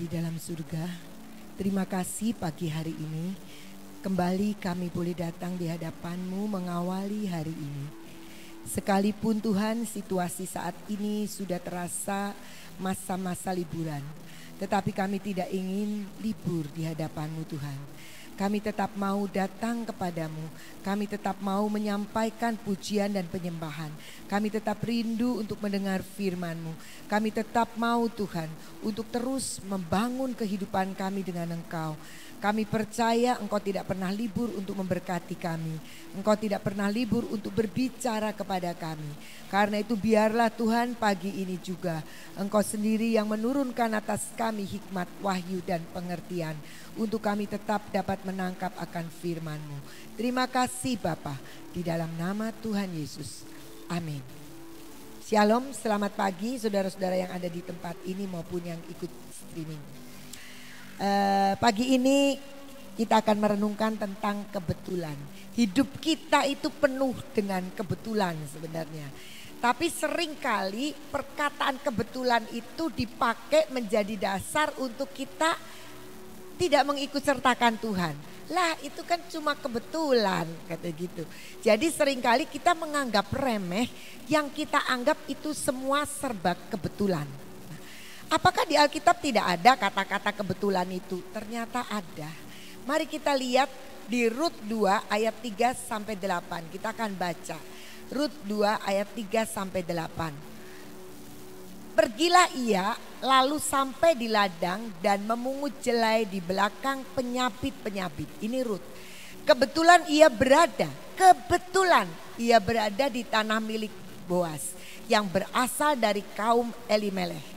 di dalam surga, terima kasih pagi hari ini. Kembali kami boleh datang di hadapan-Mu mengawali hari ini. Sekalipun Tuhan situasi saat ini sudah terasa masa-masa liburan, tetapi kami tidak ingin libur di hadapan-Mu Tuhan. Kami tetap mau datang kepadamu. Kami tetap mau menyampaikan pujian dan penyembahan. Kami tetap rindu untuk mendengar firman-Mu. Kami tetap mau Tuhan untuk terus membangun kehidupan kami dengan Engkau. Kami percaya Engkau tidak pernah libur untuk memberkati kami. Engkau tidak pernah libur untuk berbicara kepada kami. Karena itu biarlah Tuhan pagi ini juga Engkau sendiri yang menurunkan atas kami hikmat, wahyu dan pengertian. Untuk kami tetap dapat menangkap akan firman-Mu. Terima kasih Bapa, di dalam nama Tuhan Yesus. Amin. Shalom, selamat pagi saudara-saudara yang ada di tempat ini maupun yang ikut streaming. Pagi ini kita akan merenungkan tentang kebetulan. Hidup kita itu penuh dengan kebetulan sebenarnya. Tapi seringkali perkataan kebetulan itu dipakai menjadi dasar untuk kita tidak mengikut sertakan Tuhan. Lah itu kan cuma kebetulan kata gitu. Jadi seringkali kita menganggap remeh yang kita anggap itu semua serba kebetulan. Apakah di Alkitab tidak ada kata-kata kebetulan itu? Ternyata ada. Mari kita lihat di Rut 2 ayat 3 sampai 8. Kita akan baca. Rut 2 ayat 3 sampai 8. Pergilah ia lalu sampai di ladang dan memungut jelai di belakang penyabit-penyabit. Ini Rut. Kebetulan ia berada di tanah milik Boas yang berasal dari kaum Elimeleh.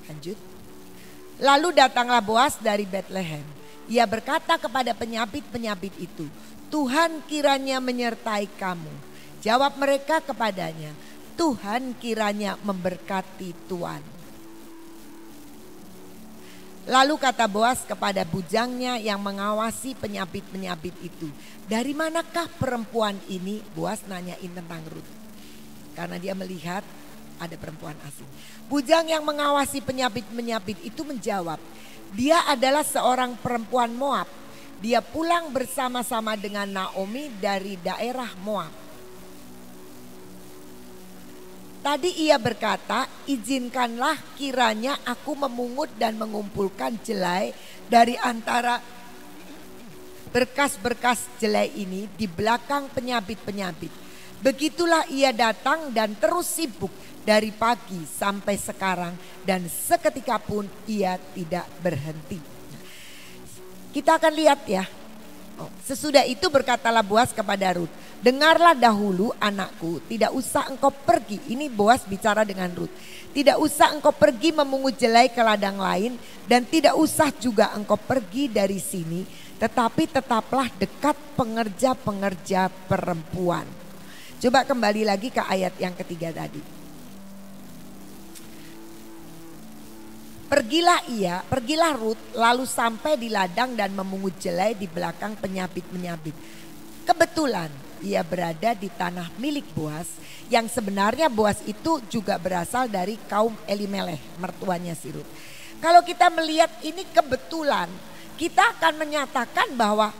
Lanjut. Lalu datanglah Boas dari Betlehem. Ia berkata kepada penyabit-penyabit itu, Tuhan kiranya menyertai kamu. Jawab mereka kepadanya, Tuhan kiranya memberkati tuan. Lalu kata Boas kepada bujangnya yang mengawasi penyabit-penyabit itu, dari manakah perempuan ini? Boas nanyain tentang Rut. Karena dia melihat ada perempuan asing. Bujang yang mengawasi penyabit-penyabit itu menjawab, dia adalah seorang perempuan Moab. Dia pulang bersama-sama dengan Naomi dari daerah Moab. Tadi ia berkata, izinkanlah kiranya aku memungut dan mengumpulkan jelai dari antara berkas-berkas jelai ini di belakang penyabit-penyabit. Begitulah ia datang dan terus sibuk dari pagi sampai sekarang dan seketika pun ia tidak berhenti. Kita akan lihat ya. Sesudah itu berkatalah Boas kepada Rut, dengarlah dahulu anakku, tidak usah engkau pergi. Ini Boas bicara dengan Rut. Tidak usah engkau pergi memungut jelai ke ladang lain dan tidak usah juga engkau pergi dari sini. Tetapi tetaplah dekat pengerja-pengerja perempuan. Coba kembali lagi ke ayat yang ketiga tadi. Pergilah Rut lalu sampai di ladang dan memungut jelai di belakang penyabit-penyabit. Kebetulan ia berada di tanah milik Boas yang sebenarnya Boas itu juga berasal dari kaum Elimeleh, mertuanya si Rut. Kalau kita melihat ini kebetulan, kita akan menyatakan bahwa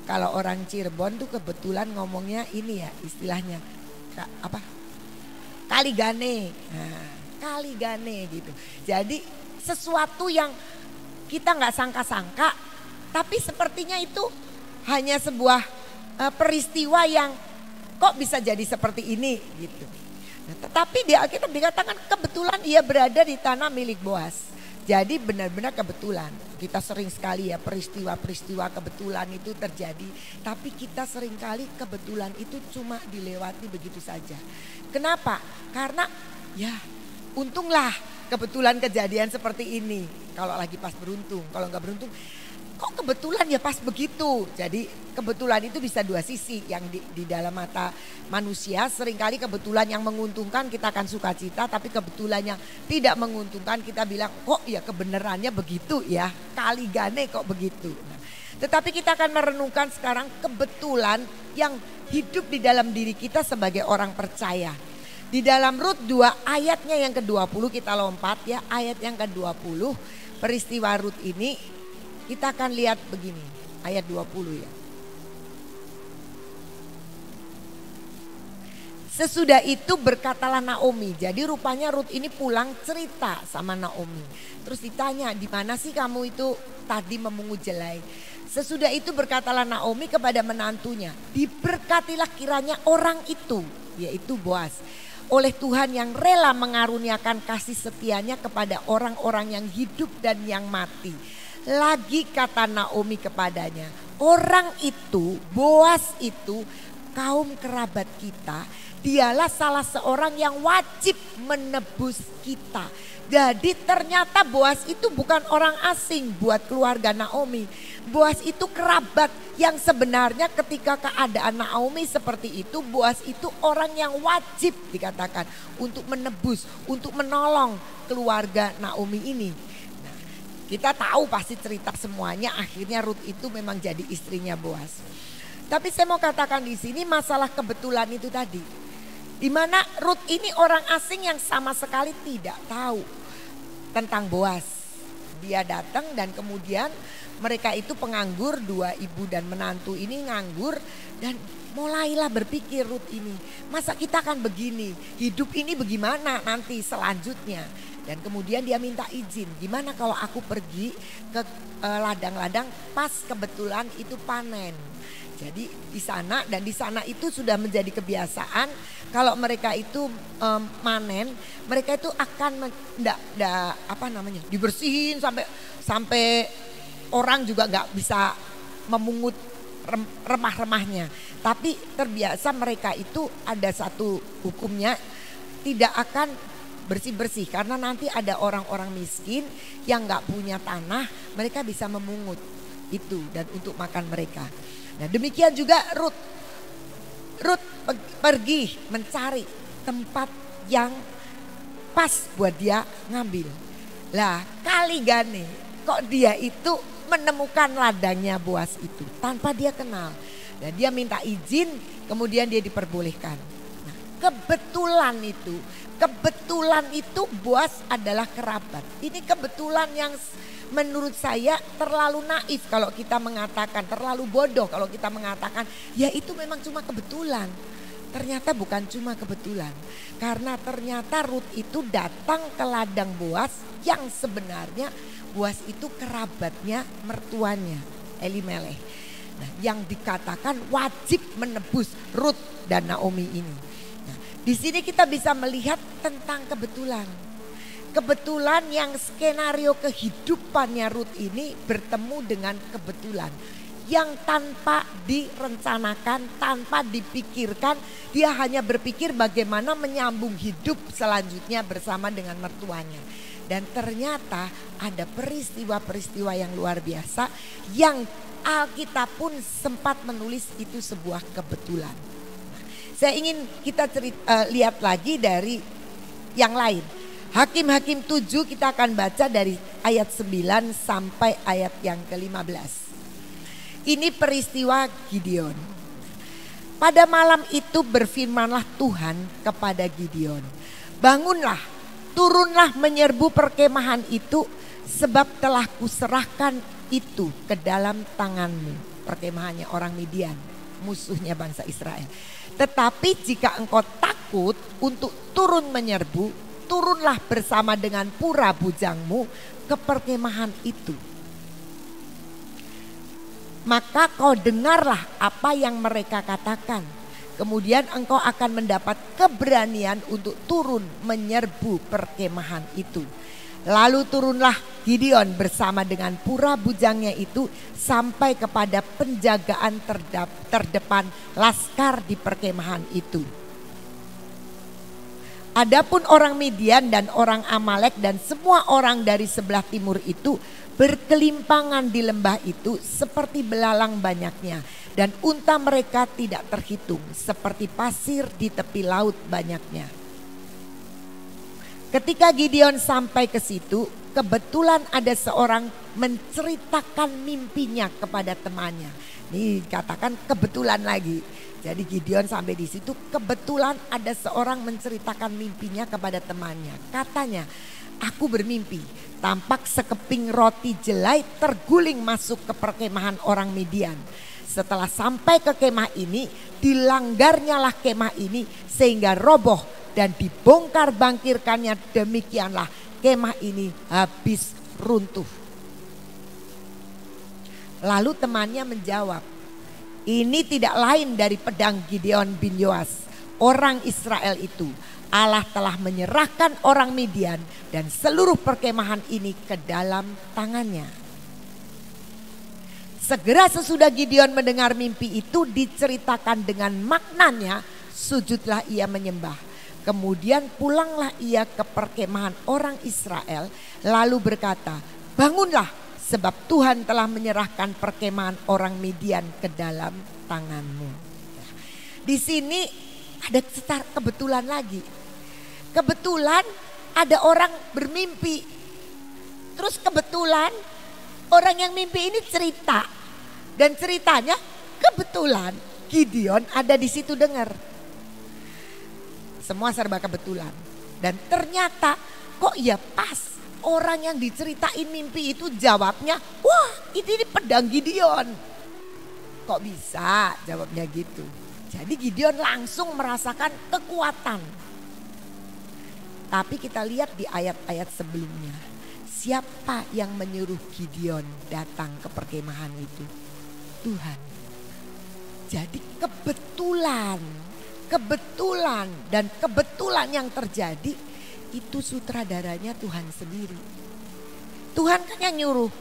kalau orang Cirebon tuh kebetulan ngomongnya ini ya istilahnya apa? Kaligane. Nah, kaligane gitu. Jadi sesuatu yang kita nggak sangka-sangka, tapi sepertinya itu hanya sebuah peristiwa yang kok bisa jadi seperti ini gitu. Nah, tetapi di Alkitab dikatakan kebetulan ia berada di tanah milik Boas. Jadi benar-benar kebetulan. Kita sering sekali ya peristiwa-peristiwa kebetulan itu terjadi. Tapi kita sering kali kebetulan itu cuma dilewati begitu saja. Kenapa? Karena ya untunglah kebetulan kejadian seperti ini. Kalau lagi pas beruntung, kalau nggak beruntung, kok kebetulan ya pas begitu. Jadi kebetulan itu bisa dua sisi. Yang di dalam mata manusia seringkali kebetulan yang menguntungkan kita akan sukacita. Tapi kebetulan yang tidak menguntungkan kita bilang kok ya kebenarannya begitu ya. Kaligane kok begitu. Nah, tetapi kita akan merenungkan sekarang kebetulan yang hidup di dalam diri kita sebagai orang percaya. Di dalam Rut 2 ayatnya yang ke-20 kita lompat ya, ayat yang ke-20 peristiwa Rut ini kita akan lihat begini, ayat 20 ya. Sesudah itu berkatalah Naomi. Jadi rupanya Rut ini pulang cerita sama Naomi. Terus ditanya, di mana sih kamu itu tadi memungut jelai? Sesudah itu berkatalah Naomi kepada menantunya, diberkatilah kiranya orang itu, yaitu Boaz, oleh Tuhan yang rela mengaruniakan kasih setianya kepada orang-orang yang hidup dan yang mati. Lagi kata Naomi kepadanya, orang itu, Boaz itu kaum kerabat kita, dialah salah seorang yang wajib menebus kita. Jadi ternyata Boaz itu bukan orang asing buat keluarga Naomi. Boaz itu kerabat yang sebenarnya ketika keadaan Naomi seperti itu, Boaz itu orang yang wajib dikatakan untuk menebus, untuk menolong keluarga Naomi ini. Nah, kita tahu pasti cerita semuanya, akhirnya Rut itu memang jadi istrinya Boaz. Tapi saya mau katakan di sini masalah kebetulan itu tadi. Di mana Rut ini orang asing yang sama sekali tidak tahu tentang Boaz. Dia datang dan kemudian mereka itu penganggur, dua ibu dan menantu ini nganggur. Dan mulailah berpikir Rut ini, masa kita akan begini, hidup ini bagaimana nanti selanjutnya. Dan kemudian dia minta izin, gimana kalau aku pergi ke ladang-ladang pas kebetulan itu panen. Jadi di sana, dan di sana itu sudah menjadi kebiasaan kalau mereka itu manen, mereka itu akan dibersihin sampai orang juga nggak bisa memungut remah-remahnya. Tapi terbiasa mereka itu ada satu hukumnya, tidak akan bersih-bersih karena nanti ada orang-orang miskin yang nggak punya tanah, mereka bisa memungut itu dan untuk makan mereka. Nah demikian juga Rut pergi mencari tempat yang pas buat dia ngambil. Lah kali gane kok dia itu menemukan ladangnya Boaz itu tanpa dia kenal. Dan dia minta izin, kemudian dia diperbolehkan. Nah, kebetulan itu Boaz adalah kerabat. Ini kebetulan yang menurut saya terlalu naif kalau kita mengatakan, terlalu bodoh kalau kita mengatakan ya itu memang cuma kebetulan. Ternyata bukan cuma kebetulan, karena ternyata Rut itu datang ke ladang Boaz yang sebenarnya Boaz itu kerabatnya mertuanya Elimeleh. Nah, yang dikatakan wajib menebus Rut dan Naomi ini. Nah, di sini kita bisa melihat tentang kebetulan. Kebetulan yang skenario kehidupannya Rut ini bertemu dengan kebetulan yang tanpa direncanakan, tanpa dipikirkan, dia hanya berpikir bagaimana menyambung hidup selanjutnya bersama dengan mertuanya. Dan ternyata ada peristiwa-peristiwa yang luar biasa yang Alkitab pun sempat menulis itu sebuah kebetulan. Saya ingin kita lihat lagi dari yang lain. Hakim-Hakim 7 kita akan baca dari ayat 9 sampai ayat yang ke-15. Ini peristiwa Gideon. Pada malam itu berfirmanlah Tuhan kepada Gideon, bangunlah, turunlah menyerbu perkemahan itu, sebab telah kuserahkan itu ke dalam tanganmu. Perkemahannya orang Midian, musuhnya bangsa Israel. Tetapi jika engkau takut untuk turun menyerbu, turunlah bersama dengan pura bujangmu ke perkemahan itu. Maka kau dengarlah apa yang mereka katakan. Kemudian engkau akan mendapat keberanian untuk turun menyerbu perkemahan itu. Lalu turunlah Gideon bersama dengan pura bujangnya itu sampai kepada penjagaan terdepan laskar di perkemahan itu. Adapun orang Midian dan orang Amalek dan semua orang dari sebelah timur itu berkelimpangan di lembah itu seperti belalang banyaknya, dan unta mereka tidak terhitung, seperti pasir di tepi laut banyaknya. Ketika Gideon sampai ke situ, kebetulan ada seorang menceritakan mimpinya kepada temannya. Ini katakan kebetulan lagi. Jadi Gideon sampai di situ kebetulan ada seorang menceritakan mimpinya kepada temannya. Katanya, aku bermimpi tampak sekeping roti jelai terguling masuk ke perkemahan orang Midian. Setelah sampai ke kemah ini, dilanggarnyalah kemah ini sehingga roboh dan dibongkar bangkirkannya, demikianlah kemah ini habis runtuh. Lalu temannya menjawab, ini tidak lain dari pedang Gideon bin Yoas, orang Israel itu. Allah telah menyerahkan orang Midian dan seluruh perkemahan ini ke dalam tangannya. Segera sesudah Gideon mendengar mimpi itu diceritakan dengan maknanya, sujudlah ia menyembah. Kemudian pulanglah ia ke perkemahan orang Israel lalu berkata, bangunlah sebab Tuhan telah menyerahkan perkemahan orang Midian ke dalam tanganmu. Di sini ada kebetulan lagi. Kebetulan ada orang bermimpi. Terus kebetulan orang yang mimpi ini cerita. Dan ceritanya kebetulan Gideon ada di situ dengar. Semua serba kebetulan. Dan ternyata kok ya pas orang yang diceritain mimpi itu jawabnya, wah ini pedang Gideon. Kok bisa jawabnya gitu. Jadi Gideon langsung merasakan kekuatan. Tapi kita lihat di ayat-ayat sebelumnya. Siapa yang menyuruh Gideon datang ke perkemahan itu? Tuhan. Jadi kebetulan dan kebetulan yang terjadi itu sutradaranya Tuhan sendiri. Tuhan kan yang nyuruh,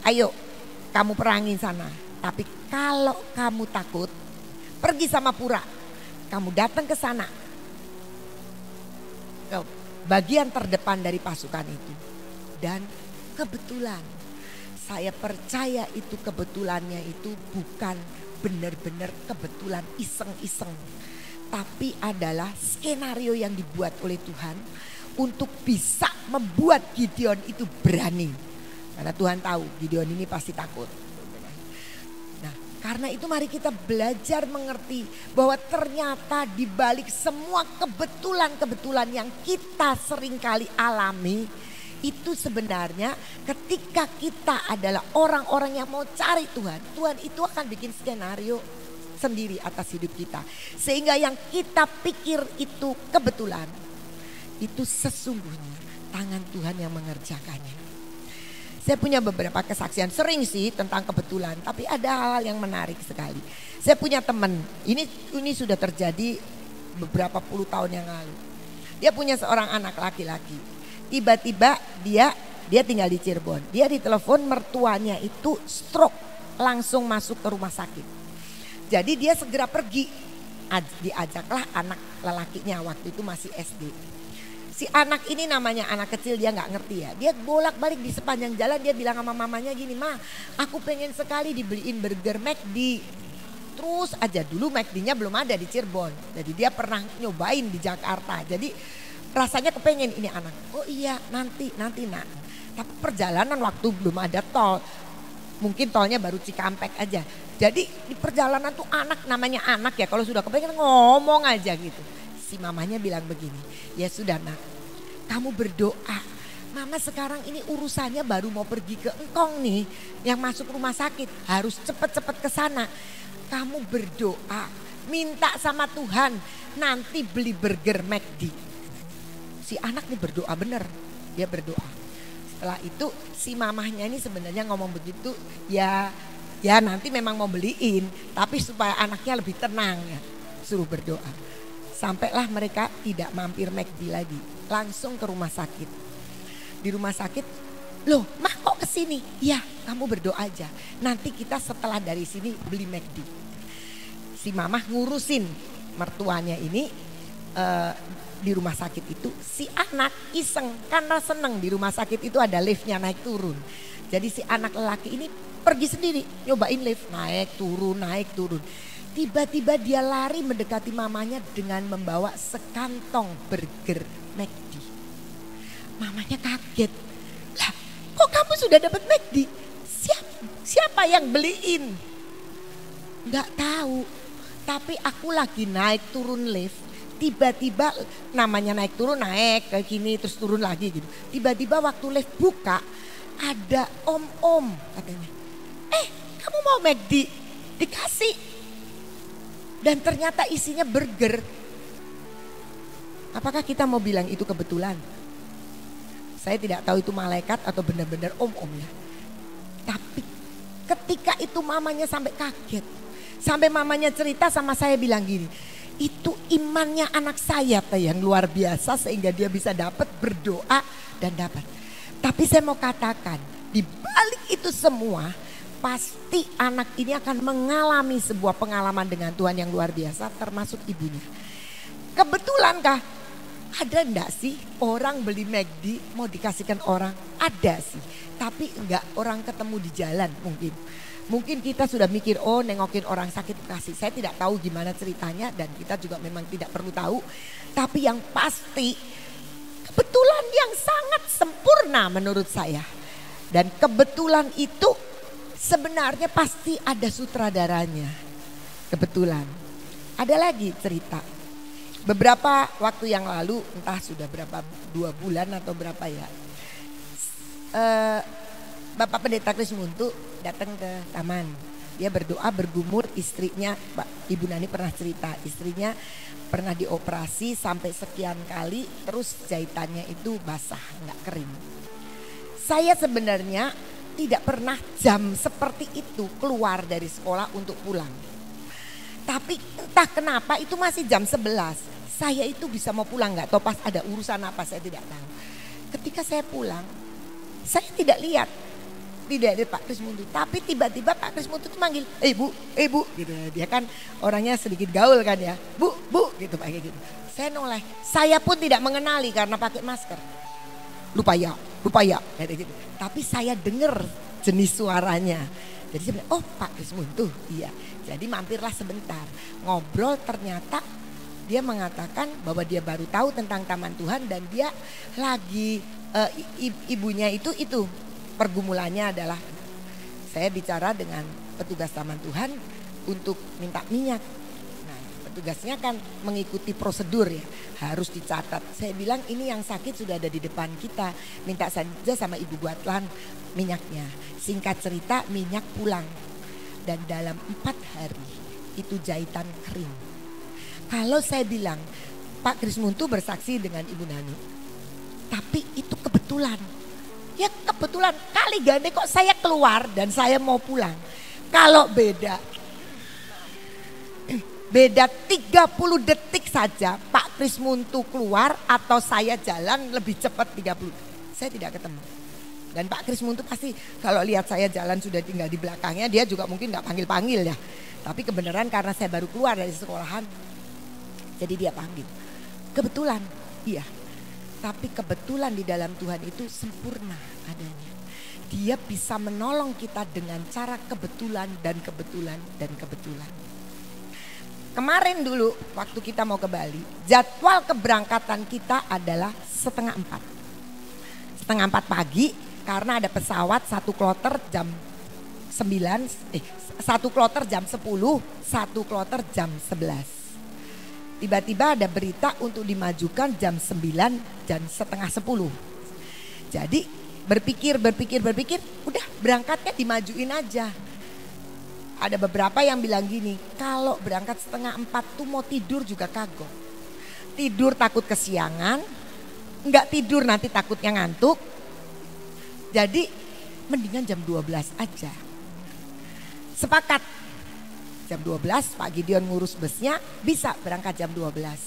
ayo kamu perangin sana. Tapi kalau kamu takut, pergi sama Pura. Kamu datang ke sana. Bagian terdepan dari pasukan itu. Dan kebetulan, saya percaya itu kebetulannya itu bukan benar-benar kebetulan iseng-iseng. Tapi adalah skenario yang dibuat oleh Tuhan untuk bisa membuat Gideon itu berani. Karena Tuhan tahu Gideon ini pasti takut. Nah, karena itu mari kita belajar mengerti bahwa ternyata di balik semua kebetulan-kebetulan yang kita seringkali alami, itu sebenarnya ketika kita adalah orang-orang yang mau cari Tuhan, Tuhan itu akan bikin skenario sendiri atas hidup kita. Sehingga yang kita pikir itu kebetulan, itu sesungguhnya tangan Tuhan yang mengerjakannya. Saya punya beberapa kesaksian, sering sih tentang kebetulan, tapi ada hal-hal yang menarik sekali. Saya punya teman, ini sudah terjadi beberapa puluh tahun yang lalu. Dia punya seorang anak laki-laki. Tiba-tiba dia tinggal di Cirebon. Dia ditelepon mertuanya itu stroke, langsung masuk ke rumah sakit. Jadi dia segera pergi, diajaklah anak lelakinya, waktu itu masih SD. Si anak ini namanya anak kecil, dia nggak ngerti ya. Dia bolak-balik di sepanjang jalan, dia bilang sama mamanya gini, Ma aku pengen sekali dibeliin burger McD. Terus aja dulu McD-nya belum ada di Cirebon. Jadi dia pernah nyobain di Jakarta. Jadi rasanya kepengen ini anak. Oh iya nanti nak. Tapi perjalanan waktu belum ada tol. Mungkin tolnya baru Cikampek aja. Jadi di perjalanan tuh anak, namanya anak ya, kalau sudah kepengen ngomong aja gitu. Si mamanya bilang begini, ya sudah nak, kamu berdoa. Mama sekarang ini urusannya baru mau pergi ke Engkong nih, yang masuk rumah sakit, harus cepet-cepet ke sana. Kamu berdoa, minta sama Tuhan, nanti beli burger McD. Si anak nih berdoa bener, dia berdoa. Setelah itu si mamahnya ini sebenarnya ngomong begitu, ya nanti memang mau beliin, tapi supaya anaknya lebih tenang ya, suruh berdoa. Sampailah mereka tidak mampir McD lagi, langsung ke rumah sakit. Di rumah sakit, loh Mah kok kesini? Ya kamu berdoa aja, nanti kita setelah dari sini beli McD. Si mamah ngurusin mertuanya ini di rumah sakit itu. Si anak iseng karena seneng, di rumah sakit itu ada liftnya naik turun. Jadi si anak lelaki ini pergi sendiri nyobain lift, naik turun. Tiba-tiba dia lari mendekati mamanya dengan membawa sekantong burger McD. Mamanya kaget. Lah kok kamu sudah dapat McD. Siapa yang beliin? Nggak tahu. Tapi aku lagi naik turun lift. Tiba-tiba namanya naik turun naik kayak gini terus turun lagi gitu. Tiba-tiba waktu lift buka ada om-om katanya. Kamu mau McD? Dikasih. Dan ternyata isinya burger. Apakah kita mau bilang itu kebetulan? Saya tidak tahu itu malaikat atau benar-benar om-om ya. Tapi ketika itu mamanya sampai kaget. Sampai mamanya cerita sama saya bilang gini. Itu imannya anak saya yang luar biasa sehingga dia bisa dapat berdoa dan dapat. Tapi saya mau katakan di balik itu semua pasti anak ini akan mengalami sebuah pengalaman dengan Tuhan yang luar biasa termasuk ibunya. Kebetulankah? Ada enggak sih orang beli McD mau dikasihkan orang? Ada sih. Tapi enggak orang ketemu di jalan mungkin. Mungkin kita sudah mikir nengokin orang sakit kasih. Saya tidak tahu gimana ceritanya dan kita juga memang tidak perlu tahu. Tapi yang pasti kebetulan yang sangat sempurna menurut saya. Dan kebetulan itu sebenarnya pasti ada sutradaranya. Kebetulan. Ada lagi cerita. Beberapa waktu yang lalu entah sudah berapa 2 bulan atau berapa ya. Bapak Pendeta Krismuntu datang ke taman. Dia berdoa bergumur istrinya, Ibu Nani pernah cerita, istrinya pernah dioperasi sampai sekian kali terus jahitannya itu basah, nggak kering. Saya sebenarnya tidak pernah jam seperti itu keluar dari sekolah untuk pulang. Tapi entah kenapa itu masih jam 11. Saya itu bisa mau pulang nggak atau pas ada urusan apa saya tidak tahu. Ketika saya pulang, saya tidak lihat Pak Krismuntu, tapi tiba-tiba Pak Krismuntu tuh manggil, Bu, gitu. Dia kan orangnya sedikit gaul kan ya, Bu, gitu pakai gitu. Saya noleh, saya pun tidak mengenali karena pakai masker. Lupa ya, kayak gitu. Tapi saya dengar jenis suaranya. Jadi saya bilang, Pak Krismuntu, iya. Jadi mampirlah sebentar, ngobrol ternyata dia mengatakan bahwa dia baru tahu tentang Taman Tuhan dan dia lagi ibunya itu pergumulannya adalah saya bicara dengan petugas Taman Tuhan untuk minta minyak. Nah, petugasnya kan mengikuti prosedur ya, harus dicatat. Saya bilang ini yang sakit sudah ada di depan kita, minta saja sama ibu buatlah minyaknya. Singkat cerita minyak pulang dan dalam 4 hari itu jahitan kering. Kalau saya bilang Pak Krismuntu bersaksi dengan Ibu Nani, tapi itu kebetulan. Ya kebetulan kali gande kok saya keluar dan saya mau pulang. Kalau beda 30 detik saja Pak Krismuntu keluar atau saya jalan lebih cepat 30. Saya tidak ketemu. Dan Pak Krismuntu pasti kalau lihat saya jalan sudah tinggal di belakangnya dia juga mungkin gak panggil-panggil ya. Tapi kebenaran karena saya baru keluar dari sekolahan jadi dia panggil. Kebetulan, iya. Tapi kebetulan di dalam Tuhan itu sempurna adanya. Dia bisa menolong kita dengan cara kebetulan dan kebetulan dan kebetulan. Kemarin dulu waktu kita mau ke Bali, jadwal keberangkatan kita adalah 3:30. 3:30 pagi karena ada pesawat 1 kloter jam 1 kloter jam 10, 1 kloter jam 11. Tiba-tiba ada berita untuk dimajukan jam 9 dan setengah 10. Jadi berpikir, udah berangkatnya dimajuin aja. Ada beberapa yang bilang gini, kalau berangkat 3:30 tuh mau tidur juga kagok. Tidur takut kesiangan, enggak tidur nanti takutnya ngantuk. Jadi mendingan jam 12 aja. Sepakat. Jam 12 Pak Gideon ngurus busnya bisa berangkat jam 12.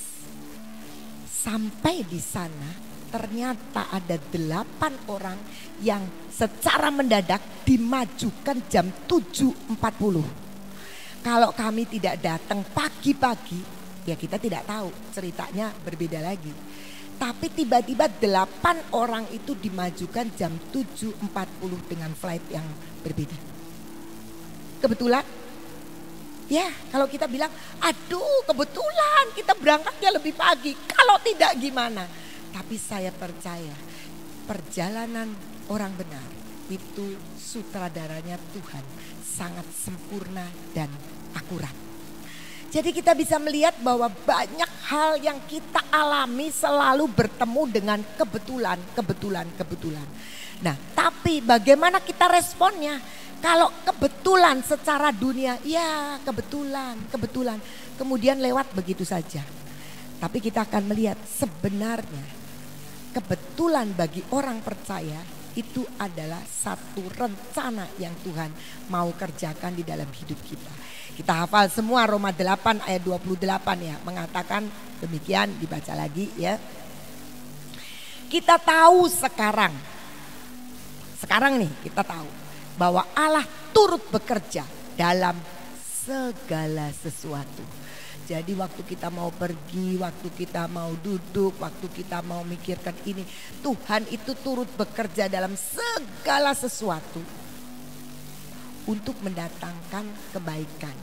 Sampai di sana ternyata ada 8 orang yang secara mendadak dimajukan jam 7:40. Kalau kami tidak datang pagi-pagi ya kita tidak tahu ceritanya berbeda lagi. Tapi tiba-tiba 8 orang itu dimajukan jam 7:40 dengan flight yang berbeda. Kebetulan? Ya kalau kita bilang aduh kebetulan kita berangkatnya lebih pagi. Kalau tidak gimana? Tapi saya percaya perjalanan orang benar itu sutradaranya Tuhan sangat sempurna dan akurat. Jadi kita bisa melihat bahwa banyak hal yang kita alami selalu bertemu dengan kebetulan. Nah, tapi bagaimana kita responnya? Kalau kebetulan secara dunia, ya kebetulan. Kemudian lewat begitu saja. Tapi kita akan melihat sebenarnya kebetulan bagi orang percaya itu adalah satu rencana yang Tuhan mau kerjakan di dalam hidup kita. Kita hafal semua Roma 8 ayat 28 ya, mengatakan demikian, dibaca lagi ya. Kita tahu sekarang nih kita tahu bahwa Allah turut bekerja dalam segala sesuatu. Jadi waktu kita mau pergi, waktu kita mau duduk, waktu kita mau mikirkan ini, Tuhan itu turut bekerja dalam segala sesuatu untuk mendatangkan kebaikan.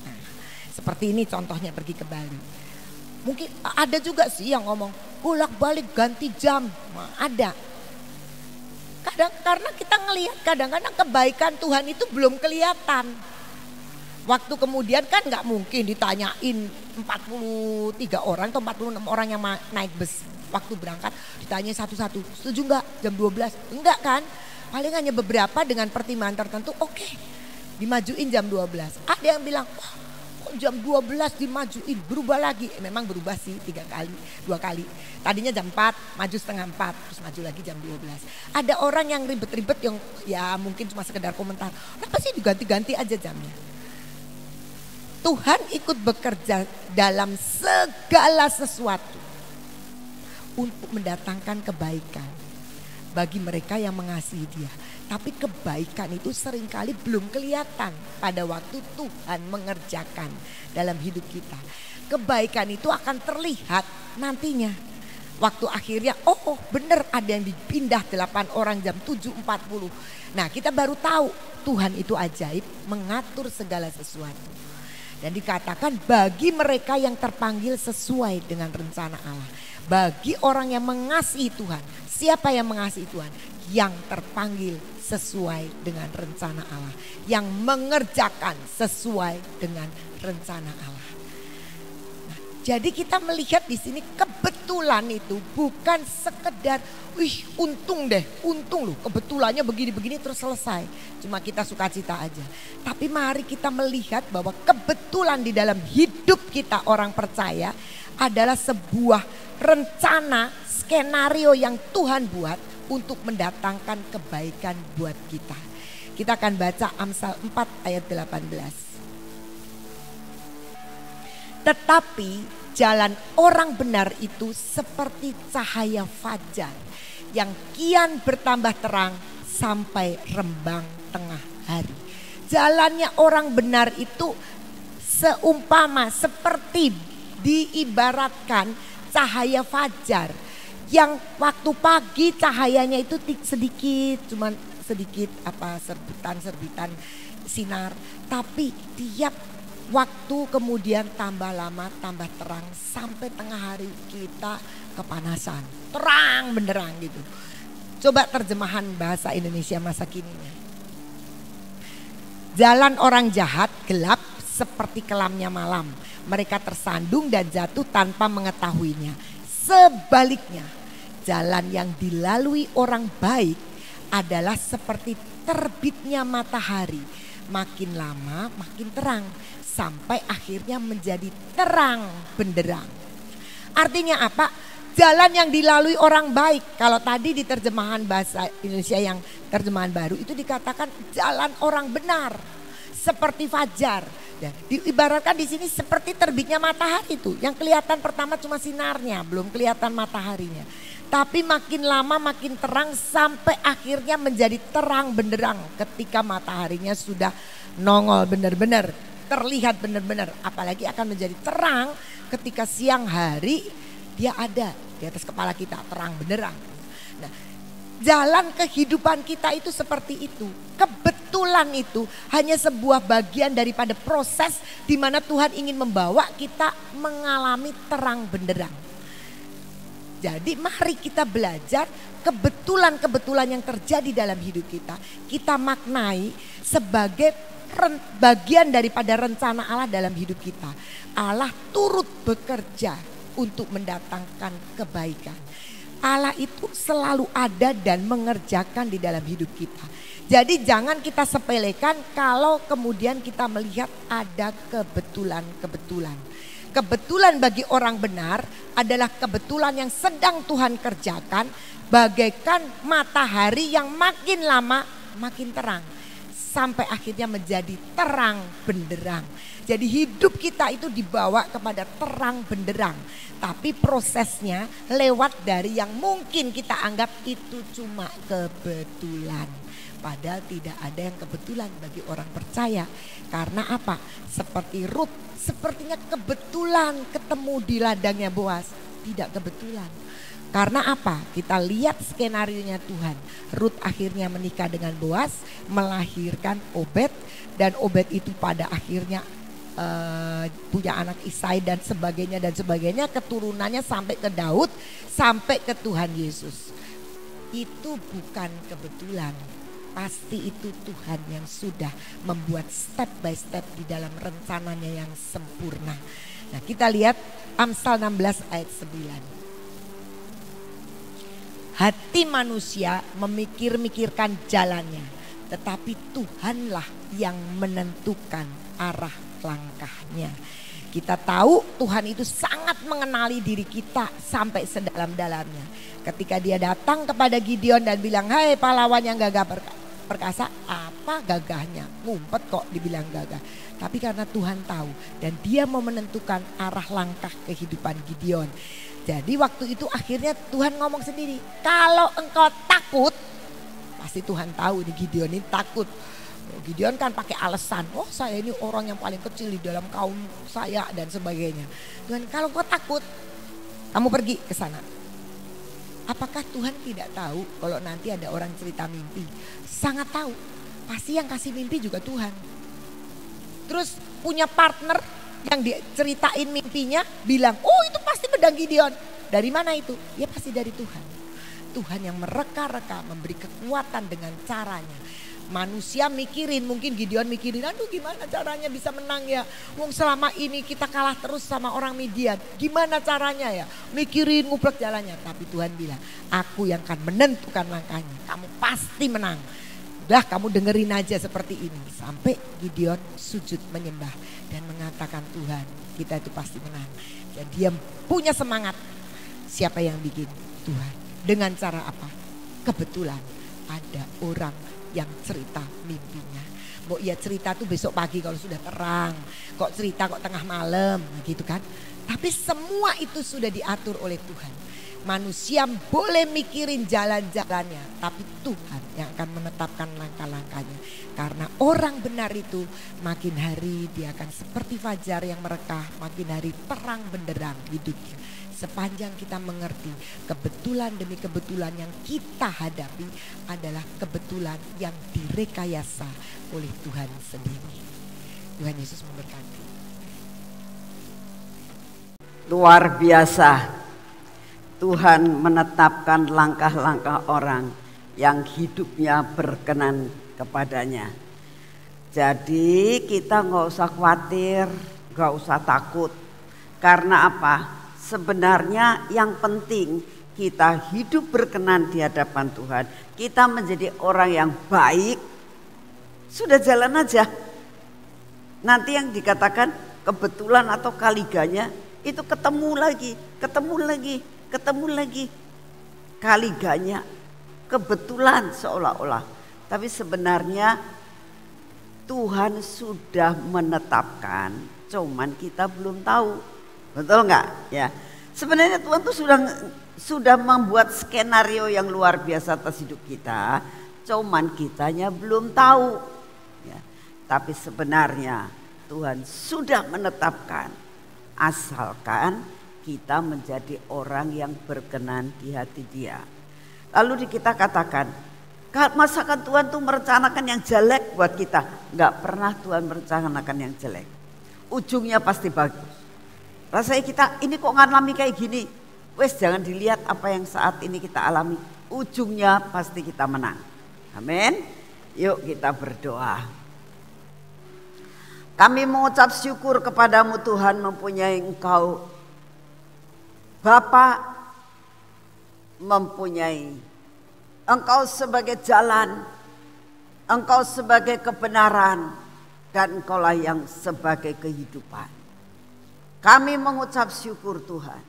Nah, seperti ini contohnya pergi ke Bali. Mungkin ada juga sih yang ngomong bolak-balik ganti jam, nah, ada. Kadang karena kita ngelihat kadang-kadang kebaikan Tuhan itu belum kelihatan. Waktu kemudian kan nggak mungkin ditanyain 43 orang atau 46 orang yang naik bus. Waktu berangkat ditanya satu-satu, setuju nggak jam 12? Enggak kan? Paling hanya beberapa dengan pertimbangan tertentu, oke, dimajuin jam 12. Ada yang bilang, wah kok jam 12 dimajuin, berubah lagi. Memang berubah sih 2 kali. Tadinya jam 4, maju setengah 4, terus maju lagi jam 12. Ada orang yang ribet-ribet yang ya mungkin cuma sekedar komentar, kenapa sih diganti-ganti aja jamnya? Tuhan ikut bekerja dalam segala sesuatu untuk mendatangkan kebaikan bagi mereka yang mengasihi Dia. Tapi kebaikan itu seringkali belum kelihatan pada waktu Tuhan mengerjakan dalam hidup kita. Kebaikan itu akan terlihat nantinya. Waktu akhirnya oh benar ada yang dipindah 8 orang jam 7.40. Nah kita baru tahu Tuhan itu ajaib mengatur segala sesuatu. Dan dikatakan bagi mereka yang terpanggil sesuai dengan rencana Allah. Bagi orang yang mengasihi Tuhan. Siapa yang mengasihi Tuhan? Yang terpanggil sesuai dengan rencana Allah. Yang mengerjakan sesuai dengan rencana Allah. Nah, jadi kita melihat di sini kebetulan itu bukan sekedar untung loh kebetulannya begini-begini terus selesai. Cuma kita sukacita aja. Tapi mari kita melihat bahwa kebetulan di dalam hidup kita orang percaya adalah sebuah rencana skenario yang Tuhan buat untuk mendatangkan kebaikan buat kita. Kita akan baca Amsal 4 ayat 18. Tetapi jalan orang benar itu seperti cahaya fajar yang kian bertambah terang sampai rembang tengah hari. Jalannya orang benar itu seumpama seperti diibaratkan cahaya fajar yang waktu pagi cahayanya itu sedikit, cuman sedikit serbitan sinar, tapi tiap waktu kemudian tambah lama tambah terang sampai tengah hari kita kepanasan, terang benderang gitu. Coba terjemahan bahasa Indonesia masa kininya. Jalan orang jahat gelap seperti kelamnya malam. Mereka tersandung dan jatuh tanpa mengetahuinya. Sebaliknya, jalan yang dilalui orang baik adalah seperti terbitnya matahari. Makin lama makin terang sampai akhirnya menjadi terang benderang. Artinya apa? Jalan yang dilalui orang baik. Kalau tadi di terjemahan bahasa Indonesia yang terjemahan baru itu dikatakan jalan orang benar seperti fajar. Ya, diibaratkan di sini seperti terbitnya matahari itu. Yang kelihatan pertama cuma sinarnya, belum kelihatan mataharinya. Tapi makin lama makin terang sampai akhirnya menjadi terang benderang ketika mataharinya sudah nongol benar-benar, terlihat benar-benar. Apalagi akan menjadi terang ketika siang hari dia ada di atas kepala kita, terang benderang. Nah, jalan kehidupan kita itu seperti itu. Kebetulan itu hanya sebuah bagian daripada proses di mana Tuhan ingin membawa kita mengalami terang benderang. Jadi mari kita belajar kebetulan-kebetulan yang terjadi dalam hidup kita. Kita maknai sebagai bagian daripada rencana Allah dalam hidup kita. Allah turut bekerja untuk mendatangkan kebaikan. Allah itu selalu ada dan mengerjakan di dalam hidup kita. Jadi jangan kita sepelekan kalau kemudian kita melihat ada kebetulan-kebetulan. Kebetulan bagi orang benar adalah kebetulan yang sedang Tuhan kerjakan, bagaikan matahari yang makin lama makin terang sampai akhirnya menjadi terang benderang. Jadi hidup kita itu dibawa kepada terang benderang, tapi prosesnya lewat dari yang mungkin kita anggap itu cuma kebetulan. Padahal tidak ada yang kebetulan bagi orang percaya. Karena apa? Seperti Rut, sepertinya kebetulan ketemu di ladangnya Boas. Tidak kebetulan. Karena apa? Kita lihat skenarionya Tuhan. Rut akhirnya menikah dengan Boas, melahirkan Obed. Dan Obed itu pada akhirnya punya anak Isai dan sebagainya. Keturunannya sampai ke Daud, sampai ke Tuhan Yesus. Itu bukan kebetulan. Pasti itu Tuhan yang sudah membuat step by step di dalam rencananya yang sempurna. Nah, kita lihat Amsal 16 ayat 9. Hati manusia memikirkan jalannya, tetapi Tuhanlah yang menentukan arah langkahnya. Kita tahu Tuhan itu sangat mengenali diri kita sampai sedalam-dalamnya. Ketika dia datang kepada Gideon dan bilang, "Hai pahlawan yang gagah perkasa," apa gagahnya? Ngumpet kok dibilang gagah. Tapi karena Tuhan tahu dan dia mau menentukan arah langkah kehidupan Gideon. Jadi waktu itu akhirnya Tuhan ngomong sendiri, "Kalau engkau takut," pasti Tuhan tahu ini Gideon ini takut. Gideon kan pakai alasan, "Oh saya ini orang yang paling kecil di dalam kaum saya," dan sebagainya. Tuhan, "Kalau engkau takut, kamu pergi ke sana." Apakah Tuhan tidak tahu kalau nanti ada orang cerita mimpi? Sangat tahu. Pasti yang kasih mimpi juga Tuhan. Terus punya partner yang diceritain mimpinya bilang, "Oh itu pasti pedang Gideon." Dari mana itu? Ya pasti dari Tuhan. Tuhan yang mereka-reka memberi kekuatan dengan caranya. Manusia mikirin, mungkin Gideon mikirin, "Aduh gimana caranya bisa menang ya? Wong selama ini kita kalah terus sama orang Midian. Gimana caranya ya?" Mikirin nguplek jalannya. Tapi Tuhan bilang, "Aku yang akan menentukan langkahnya. Kamu pasti menang. Udah kamu dengerin aja seperti ini." Sampai Gideon sujud menyembah dan mengatakan, "Tuhan, kita itu pasti menang." Dan dia punya semangat. Siapa yang bikin? Tuhan. Dengan cara apa? Kebetulan ada orang yang cerita mimpinya. Mau ia cerita tuh besok pagi kalau sudah terang. Kok cerita kok tengah malam gitu kan. Tapi semua itu sudah diatur oleh Tuhan. Manusia boleh mikirin jalan-jalannya, tapi Tuhan yang akan menetapkan langkah-langkahnya. Karena orang benar itu makin hari dia akan seperti fajar yang merekah, makin hari terang benderang hidupnya. Sepanjang kita mengerti kebetulan demi kebetulan yang kita hadapi adalah kebetulan yang direkayasa oleh Tuhan sendiri. Tuhan Yesus memberkati. Luar biasa. Tuhan menetapkan langkah-langkah orang yang hidupnya berkenan kepadanya. Jadi kita nggak usah khawatir, nggak usah takut. Karena apa? Sebenarnya yang penting kita hidup berkenan di hadapan Tuhan. Kita menjadi orang yang baik. Sudah jalan aja. Nanti yang dikatakan kebetulan atau kaliganya itu ketemu lagi. Kaliganya kebetulan seolah-olah. Tapi sebenarnya Tuhan sudah menetapkan, cuman kita belum tahu. Betul nggak? Ya. Sebenarnya Tuhan tuh sudah membuat skenario yang luar biasa atas hidup kita, cuman kitanya belum tahu. Ya. Tapi sebenarnya Tuhan sudah menetapkan, asalkan kita menjadi orang yang berkenan di hati Dia. Lalu kita katakan, masakan Tuhan tuh merencanakan yang jelek buat kita? Nggak pernah Tuhan merencanakan yang jelek. Ujungnya pasti bagus. Rasanya kita ini kok ngalami kayak gini, Wes jangan dilihat apa yang saat ini kita alami, ujungnya pasti kita menang. Amin. Yuk kita berdoa. Kami mengucap syukur kepadamu Tuhan, mempunyai Engkau Bapa, mempunyai Engkau sebagai jalan, Engkau sebagai kebenaran, dan Engkaulah yang sebagai kehidupan. Kami mengucap syukur Tuhan.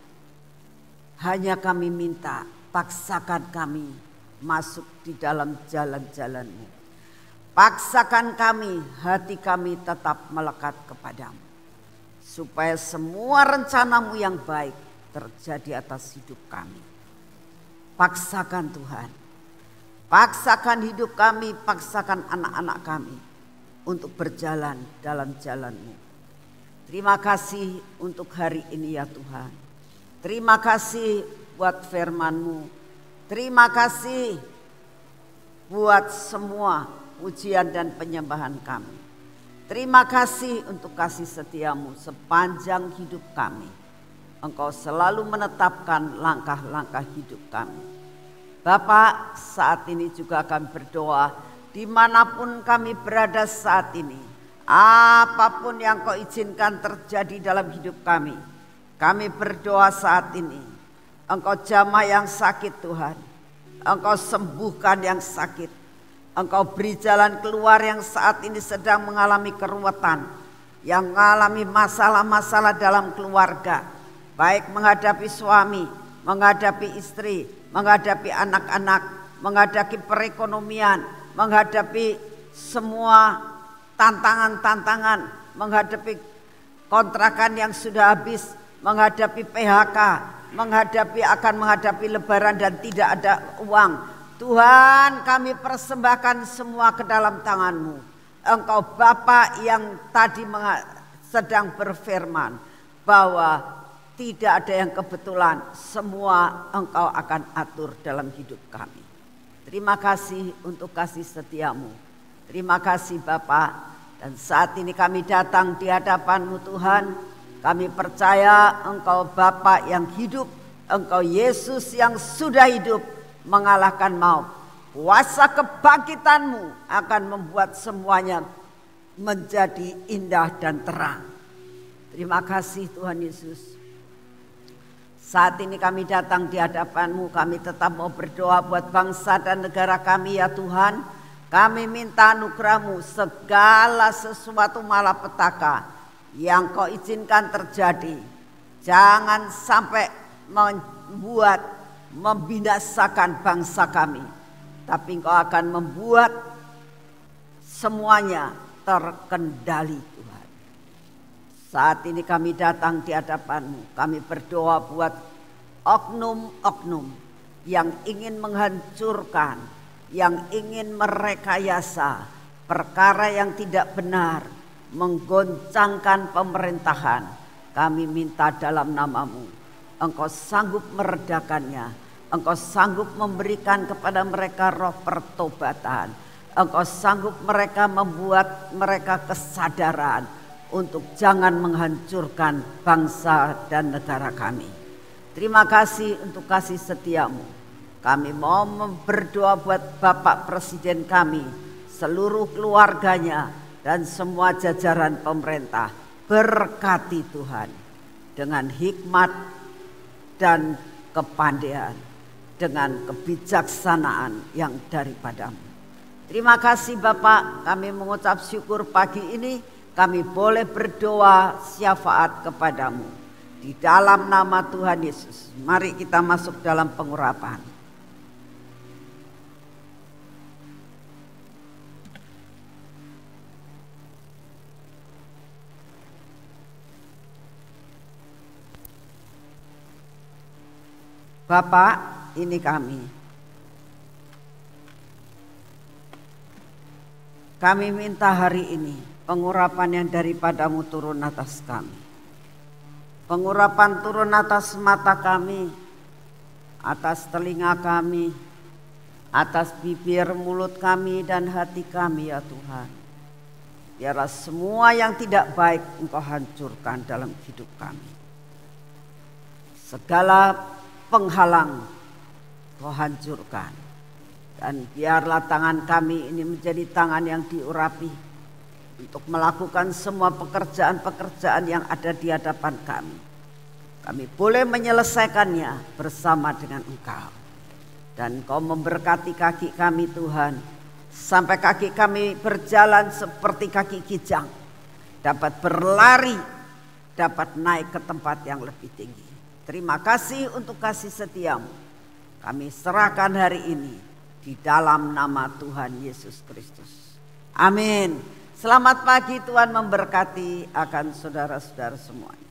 Hanya kami minta, paksakan kami masuk di dalam jalan-jalan-Mu. Paksakan kami, hati kami tetap melekat kepadamu. Supaya semua rencana-Mu yang baik terjadi atas hidup kami. Paksakan Tuhan. Paksakan hidup kami, paksakan anak-anak kami untuk berjalan dalam jalan-Mu. Terima kasih untuk hari ini ya Tuhan. Terima kasih buat firman-Mu. Terima kasih buat semua pujian dan penyembahan kami. Terima kasih untuk kasih setia-Mu sepanjang hidup kami. Engkau selalu menetapkan langkah-langkah hidup kami. Bapak, saat ini juga kami berdoa dimanapun kami berada saat ini. Apapun yang Kau izinkan terjadi dalam hidup kami. Kami berdoa saat ini. Engkau jamah yang sakit Tuhan. Engkau sembuhkan yang sakit. Engkau beri jalan keluar yang saat ini sedang mengalami keruwetan. Yang mengalami masalah-masalah dalam keluarga. Baik menghadapi suami, menghadapi istri, menghadapi anak-anak, menghadapi perekonomian, menghadapi semua tantangan-tantangan, menghadapi kontrakan yang sudah habis, menghadapi PHK, akan menghadapi lebaran dan tidak ada uang. Tuhan, kami persembahkan semua ke dalam tangan-Mu. Engkau Bapa yang tadi sedang berfirman bahwa tidak ada yang kebetulan, semua Engkau akan atur dalam hidup kami. Terima kasih untuk kasih setia-Mu. Terima kasih Bapa. Dan saat ini kami datang di hadapan-Mu Tuhan. Kami percaya Engkau Bapa yang hidup, Engkau Yesus yang sudah hidup mengalahkan maut. Kuasa kebangkitan-Mu akan membuat semuanya menjadi indah dan terang. Terima kasih Tuhan Yesus. Saat ini kami datang di hadapan-Mu, kami tetap mau berdoa buat bangsa dan negara kami ya Tuhan. Kami minta anugerah-Mu, segala sesuatu malapetaka yang Kau izinkan terjadi, jangan sampai membinasakan bangsa kami, tapi Engkau akan membuat semuanya terkendali Tuhan. Saat ini kami datang di hadapan-Mu, kami berdoa buat oknum-oknum yang ingin menghancurkan, yang ingin merekayasa perkara yang tidak benar, menggoncangkan pemerintahan. Kami minta dalam nama-Mu, Engkau sanggup meredakannya. Engkau sanggup memberikan kepada mereka roh pertobatan. Engkau sanggup membuat mereka kesadaran untuk jangan menghancurkan bangsa dan negara kami. Terima kasih untuk kasih setia-Mu. Kami mau berdoa buat Bapak Presiden kami, seluruh keluarganya, dan semua jajaran pemerintah. Berkati Tuhan dengan hikmat dan kepandaian, dengan kebijaksanaan yang daripada-Mu. Terima kasih Bapak, kami mengucap syukur pagi ini kami boleh berdoa syafaat kepadamu. Di dalam nama Tuhan Yesus, mari kita masuk dalam pengurapan. Bapak, ini kami. Kami minta hari ini pengurapan yang daripada-Mu turun atas kami. Pengurapan turun atas mata kami, atas telinga kami, atas bibir, mulut kami dan hati kami ya Tuhan. Biarlah semua yang tidak baik Engkau hancurkan dalam hidup kami. Segala penghalang Kau hancurkan. Dan biarlah tangan kami ini menjadi tangan yang diurapi untuk melakukan semua pekerjaan-pekerjaan yang ada di hadapan kami. Kami boleh menyelesaikannya bersama dengan Engkau. Dan Kau memberkati kaki kami Tuhan, sampai kaki kami berjalan seperti kaki kijang, dapat berlari, dapat naik ke tempat yang lebih tinggi. Terima kasih untuk kasih setiamu. Kami serahkan hari ini di dalam nama Tuhan Yesus Kristus. Amin. Selamat pagi, Tuhan memberkati akan saudara-saudara semuanya.